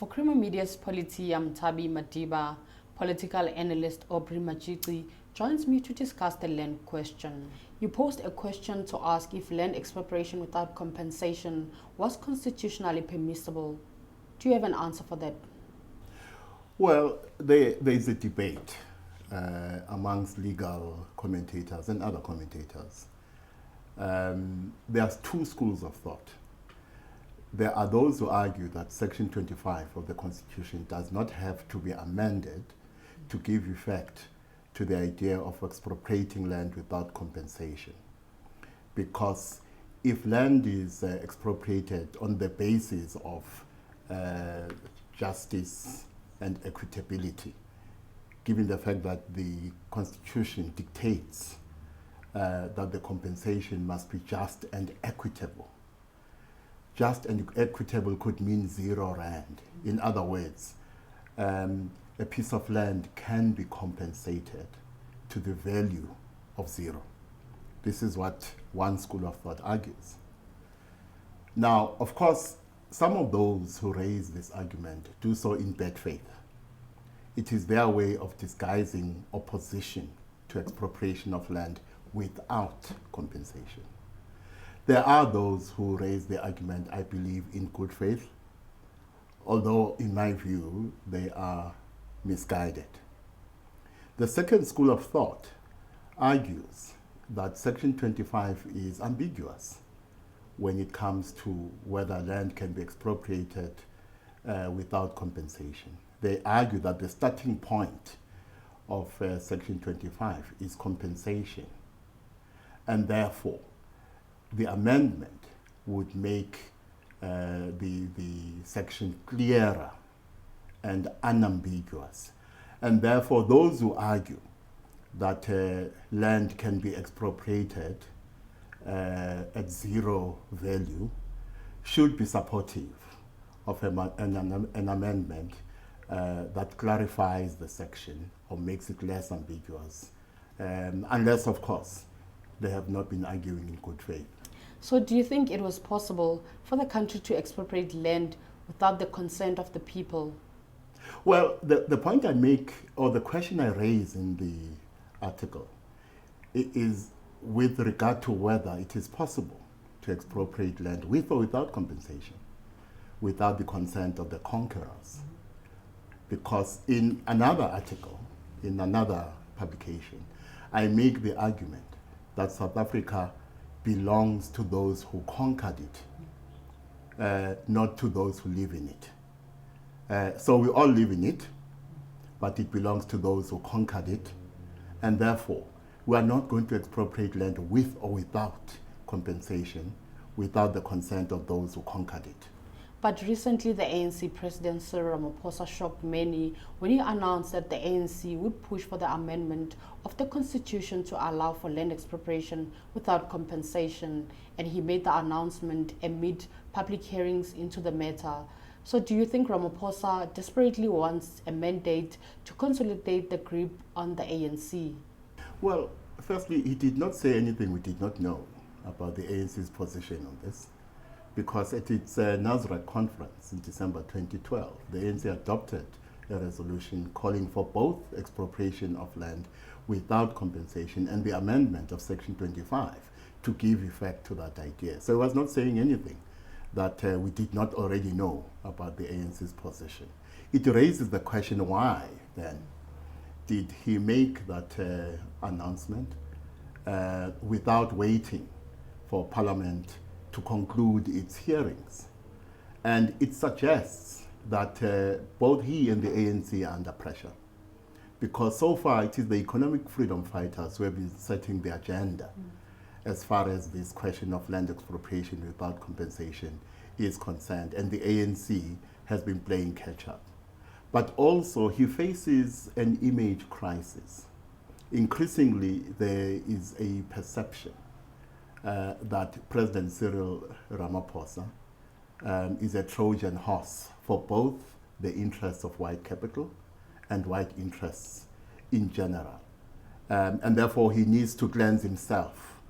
For Creamer Media's Polity, I'm Tabi Madiba. Political analyst Aubrey Majiti joins me to discuss the land question. You posed a question to ask if land expropriation without compensation was constitutionally permissible. Do you have an answer for that? Well, there is a debate amongst legal commentators and other commentators. There's two schools of thought. There are those who argue that Section 25 of the Constitution does not have to be amended to give effect to the idea of expropriating land without compensation. Because if land is expropriated on the basis of justice and equitability, given the fact that the Constitution dictates that the compensation must be just and equitable. Just and equitable could mean 0 rand. In other words, a piece of land can be compensated to the value of 0. This is what one school of thought argues. Now, of course, some of those who raise this argument do so in bad faith. It is their way of disguising opposition to expropriation of land without compensation. There are those who raise the argument, I believe, in good faith, although in my view, they are misguided. The second school of thought argues that Section 25 is ambiguous when it comes to whether land can be expropriated without compensation. They argue that the starting point of Section 25 is compensation, and therefore the amendment would make the section clearer and unambiguous. And therefore, those who argue that land can be expropriated at 0 value should be supportive of an amendment that clarifies the section or makes it less ambiguous, unless, of course, they have not been arguing in good faith. So do you think it was possible for the country to expropriate land without the consent of the people? Well, the point I make, or the question I raise in the article, is with regard to whether it is possible to expropriate land with or without compensation, without the consent of the conquerors. Because in another article, in another publication, I make the argument that South Africa belongs to those who conquered it, not to those who live in it. So we all live in it, but it belongs to those who conquered it, and therefore we are not going to expropriate land with or without compensation, without the consent of those who conquered it. But recently, the ANC President Cyril Ramaphosa shocked many when he announced that the ANC would push for the amendment of the Constitution to allow for land expropriation without compensation, and he made the announcement amid public hearings into the matter. So do you think Ramaphosa desperately wants a mandate to consolidate the grip on the ANC? Well, firstly, he did not say anything we did not know about the ANC's position on this, because at its Nasrec conference in December 2012, the ANC adopted a resolution calling for both expropriation of land without compensation and the amendment of Section 25 to give effect to that idea. So he was not saying anything that we did not already know about the ANC's position. It raises the question, why then did he make that announcement without waiting for Parliament to conclude its hearings? And it suggests that both he and the ANC are under pressure, because so far it is the economic freedom fighters who have been setting the agenda as far as this question of land expropriation without compensation is concerned, and the ANC has been playing catch up. But also he faces an image crisis. Increasingly, there is a perception that President Cyril Ramaphosa is a Trojan horse for both the interests of white capital and white interests in general. And therefore, he needs to cleanse himself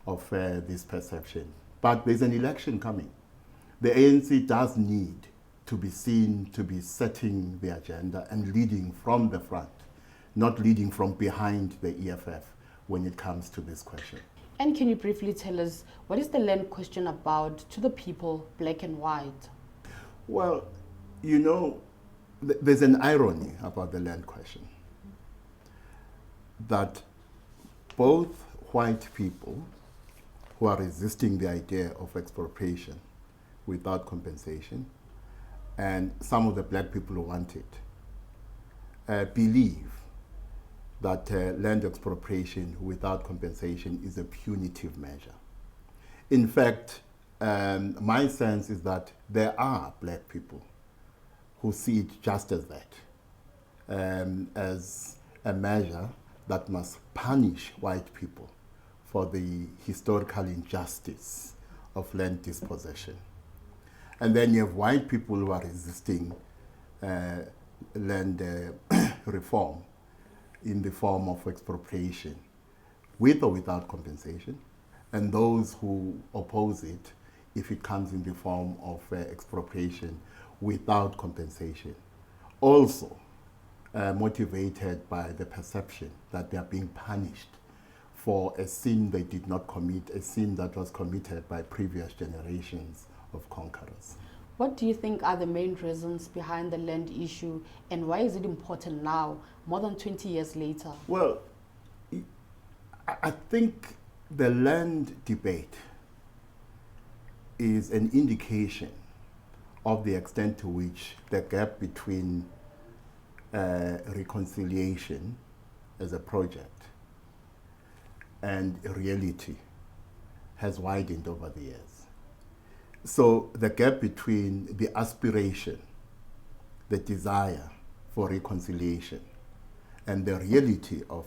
of this perception. But there's an election coming. The ANC does need to be seen to be setting the agenda and leading from the front, not leading from behind the EFF when it comes to this question. And can you briefly tell us, what is the land question about to the people, black and white? Well, you know, there's an irony about the land question, that both white people who are resisting the idea of expropriation without compensation and some of the black people who want it believe that land expropriation without compensation is a punitive measure. In fact, my sense is that there are black people who see it just as that, as a measure that must punish white people for the historical injustice of land dispossession. And then you have white people who are resisting land reform in the form of expropriation, with or without compensation, and those who oppose it if it comes in the form of expropriation without compensation. Also motivated by the perception that they are being punished for a sin they did not commit, a sin that was committed by previous generations of conquerors. What do you think are the main reasons behind the land issue, and why is it important now, more than 20 years later? Well, I think the land debate is an indication of the extent to which the gap between reconciliation as a project and reality has widened over the years. So the gap between the aspiration, the desire for reconciliation, and the reality of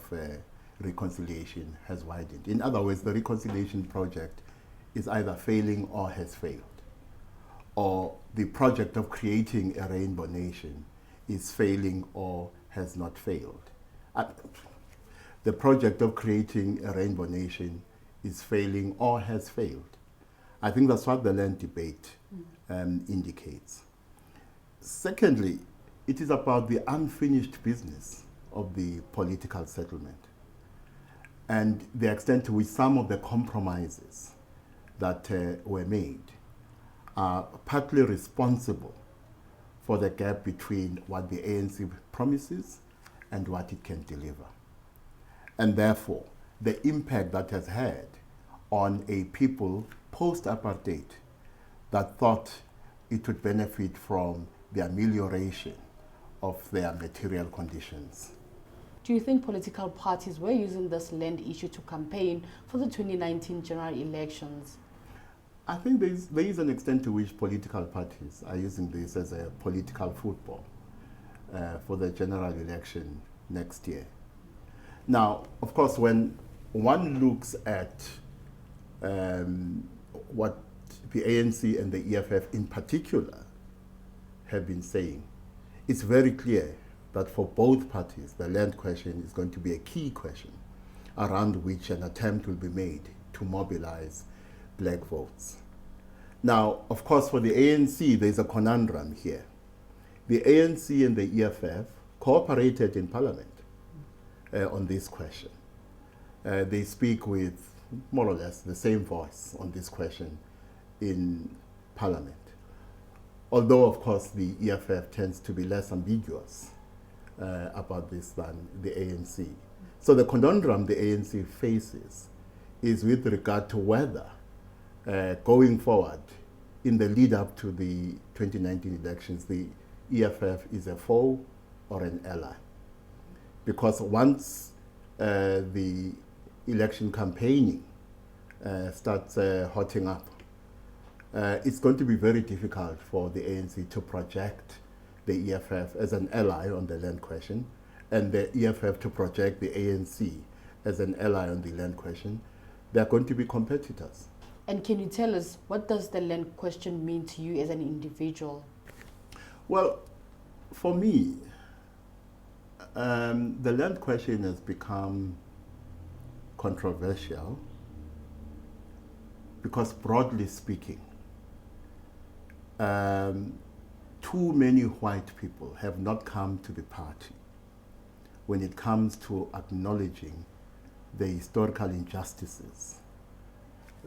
reconciliation has widened. In other words, the reconciliation project is either failing or has failed, or the project of creating a rainbow nation is failing or has not failed. The project of creating a rainbow nation is failing or has failed. I think that's what the land debate indicates. Secondly, it is about the unfinished business of the political settlement and the extent to which some of the compromises that were made are partly responsible for the gap between what the ANC promises and what it can deliver. And therefore, the impact that has had on a people post-apartheid that thought it would benefit from the amelioration of their material conditions. Do you think political parties were using this land issue to campaign for the 2019 general elections? I think there is an extent to which political parties are using this as a political football for the general election next year. Now, of course, when one looks at what the ANC and the EFF in particular have been saying, it's very clear that for both parties, the land question is going to be a key question around which an attempt will be made to mobilize black votes. Now, of course, for the ANC, there's a conundrum here. The ANC and the EFF cooperated in Parliament on this question. They speak with more or less the same voice on this question in Parliament. Although, of course, the EFF tends to be less ambiguous about this than the ANC. So the conundrum the ANC faces is with regard to whether going forward in the lead up to the 2019 elections, the EFF is a foe or an ally. Because once the election campaigning starts hotting up, it's going to be very difficult for the ANC to project the EFF as an ally on the land question, and the EFF to project the ANC as an ally on the land question. They're going to be competitors. And can you tell us, what does the land question mean to you as an individual? Well, for me, the land question has become controversial because, broadly speaking, too many white people have not come to the party when it comes to acknowledging the historical injustices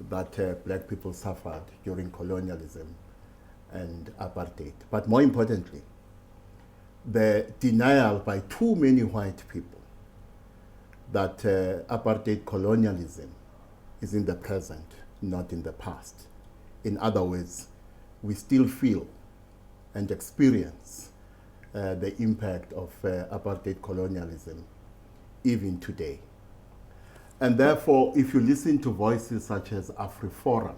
that black people suffered during colonialism and apartheid. But more importantly, the denial by too many white people that apartheid colonialism is in the present, not in the past. In other words, we still feel and experience the impact of apartheid colonialism even today. And therefore, if you listen to voices such as AfriForum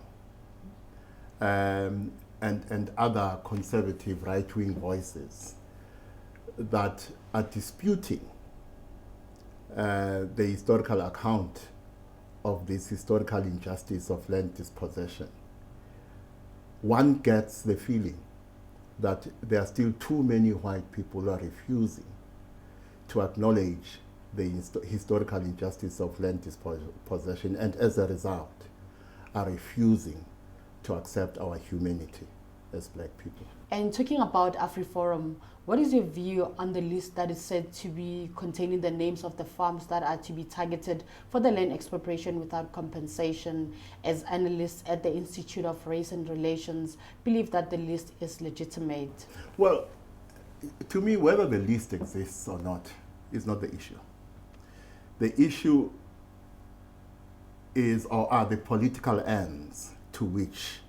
and other conservative right-wing voices that are disputing the historical account of this historical injustice of land dispossession, one gets the feeling that there are still too many white people who are refusing to acknowledge the historical injustice of land dispossession, and as a result are refusing to accept our humanity as black people. And talking about AfriForum, what is your view on the list that is said to be containing the names of the farms that are to be targeted for the land expropriation without compensation, as analysts at the Institute of Race and Relations believe that the list is legitimate? Well, to me, whether the list exists or not is not the issue. The issue is, or are the political ends to which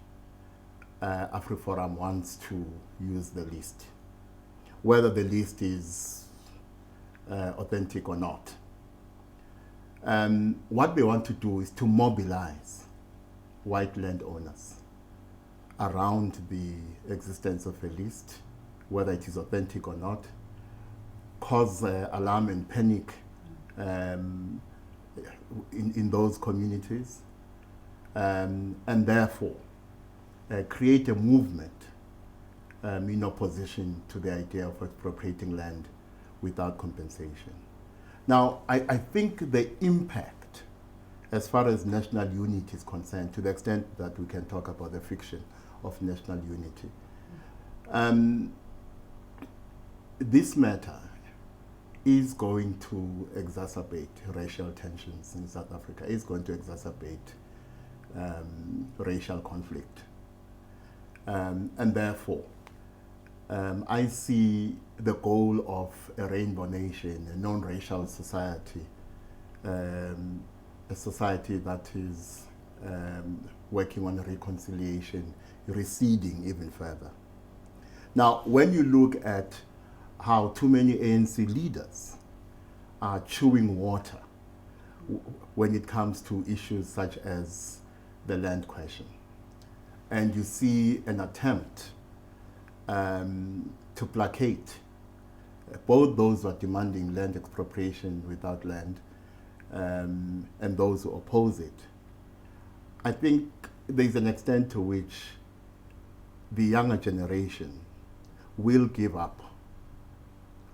AfriForum wants to use the list, whether the list is authentic or not. What they want to do is to mobilize white landowners around the existence of a list, whether it is authentic or not, cause alarm and panic in those communities, and therefore create a movement in opposition to the idea of expropriating land without compensation. Now, I think the impact as far as national unity is concerned, to the extent that we can talk about the fiction of national unity, this matter is going to exacerbate racial tensions in South Africa, is going to exacerbate racial conflict. And therefore, I see the goal of a rainbow nation, a non-racial society, a society that is working on reconciliation, receding even further. Now, when you look at how too many ANC leaders are chewing water when it comes to issues such as the land question, and you see an attempt to placate both those who are demanding land expropriation without land and those who oppose it, I think there's an extent to which the younger generation will give up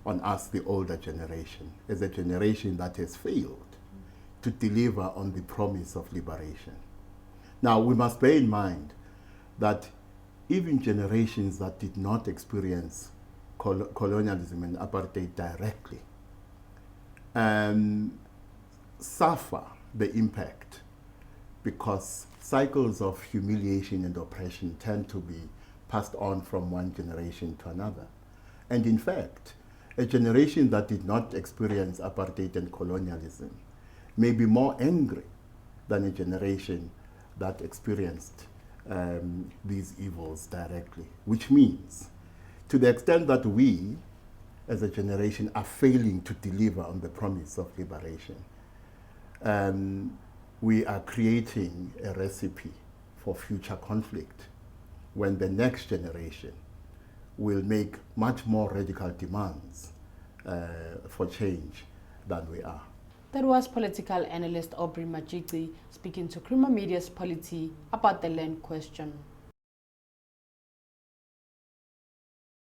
on us, the older generation, as a generation that has failed to deliver on the promise of liberation. Now, we must bear in mind that even generations that did not experience colonialism and apartheid directly suffer the impact, because cycles of humiliation and oppression tend to be passed on from one generation to another. And in fact, a generation that did not experience apartheid and colonialism may be more angry than a generation that experienced these evils directly, which means to the extent that we as a generation are failing to deliver on the promise of liberation, we are creating a recipe for future conflict when the next generation will make much more radical demands for change than we are. That was political analyst Aubrey Majigci speaking to Krima Media's Polity about the land question.